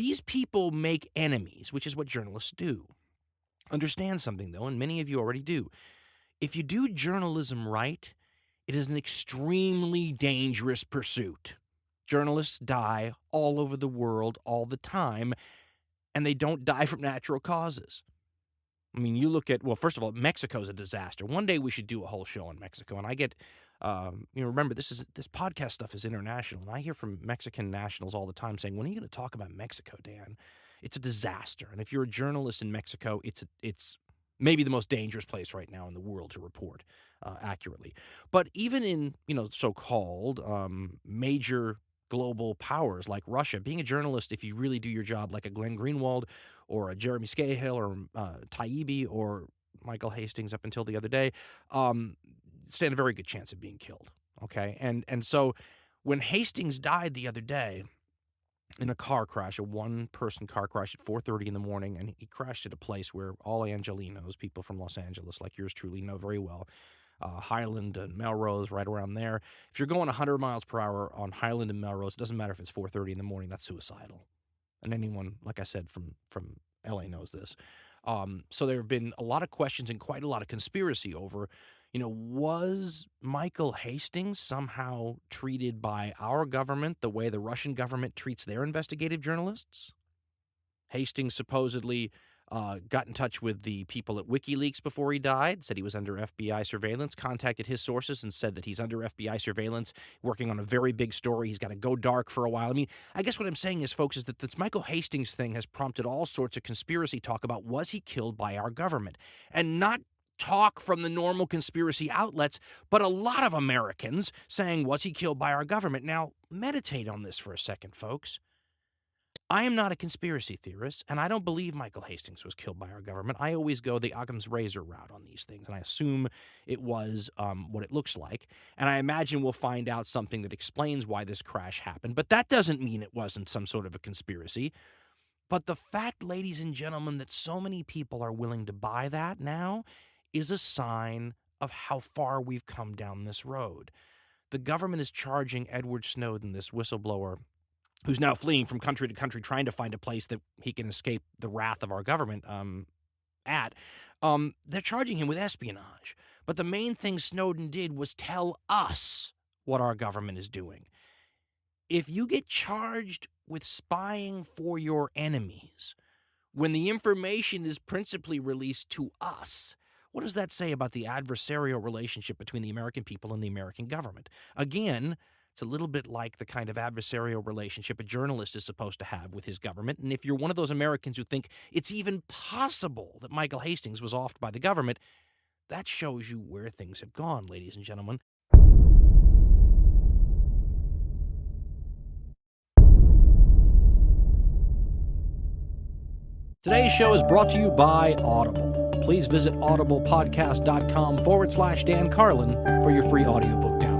these people make enemies, which is what journalists do. Understand something, though, and many of you already do. If you do journalism right, it is an extremely dangerous pursuit. Journalists die all over the world all the time, and they don't die from natural causes. I mean, you look at, well, first of all, Mexico's a disaster. One day we should do a whole show on Mexico, and I get, remember, this podcast stuff is international, and I hear from Mexican nationals all the time saying, when are you going to talk about Mexico, Dan? It's a disaster, and if you're a journalist in Mexico, it's maybe the most dangerous place right now in the world to report accurately. But even in, so-called major global powers like Russia, being a journalist, if you really do your job like a Glenn Greenwald or a Jeremy Scahill or Taibbi or Michael Hastings up until the other day, stand a very good chance of being killed, okay? And so when Hastings died the other day in a car crash, a one-person car crash at 4:30 in the morning, and he crashed at a place where all Angelinos, people from Los Angeles like yours truly, know very well, Highland and Melrose, right around there. If you're going 100 miles per hour on Highland and Melrose, it doesn't matter if it's 4:30 in the morning, that's suicidal. And anyone, like I said, from LA knows this. So there have been a lot of questions and quite a lot of conspiracy over, was Michael Hastings somehow treated by our government the way the Russian government treats their investigative journalists? Hastings supposedly got in touch with the people at WikiLeaks before he died, said he was under FBI surveillance, contacted his sources and said that he's under FBI surveillance, working on a very big story. He's got to go dark for a while. I mean, I guess what I'm saying is, folks, is that this Michael Hastings thing has prompted all sorts of conspiracy talk about, was he killed by our government? And not talk from the normal conspiracy outlets, but a lot of Americans saying, was he killed by our government? Now, meditate on this for a second, folks. I am not a conspiracy theorist, and I don't believe Michael Hastings was killed by our government. I always go the Occam's razor route on these things, and I assume it was what it looks like. And I imagine we'll find out something that explains why this crash happened. But that doesn't mean it wasn't some sort of a conspiracy. But the fact, ladies and gentlemen, that so many people are willing to buy that now is a sign of how far we've come down this road. The government is charging Edward Snowden, this whistleblower, who's now fleeing from country to country trying to find a place that he can escape the wrath of our government they're charging him with espionage. But the main thing Snowden did was tell us what our government is doing. If you get charged with spying for your enemies, when the information is principally released to us, what does that say about the adversarial relationship between the American people and the American government? Again, it's a little bit like the kind of adversarial relationship a journalist is supposed to have with his government. And if you're one of those Americans who think it's even possible that Michael Hastings was offed by the government, that shows you where things have gone, ladies and gentlemen. Today's show is brought to you by Audible. Please visit audiblepodcast.com/Dan Carlin for your free audiobook download.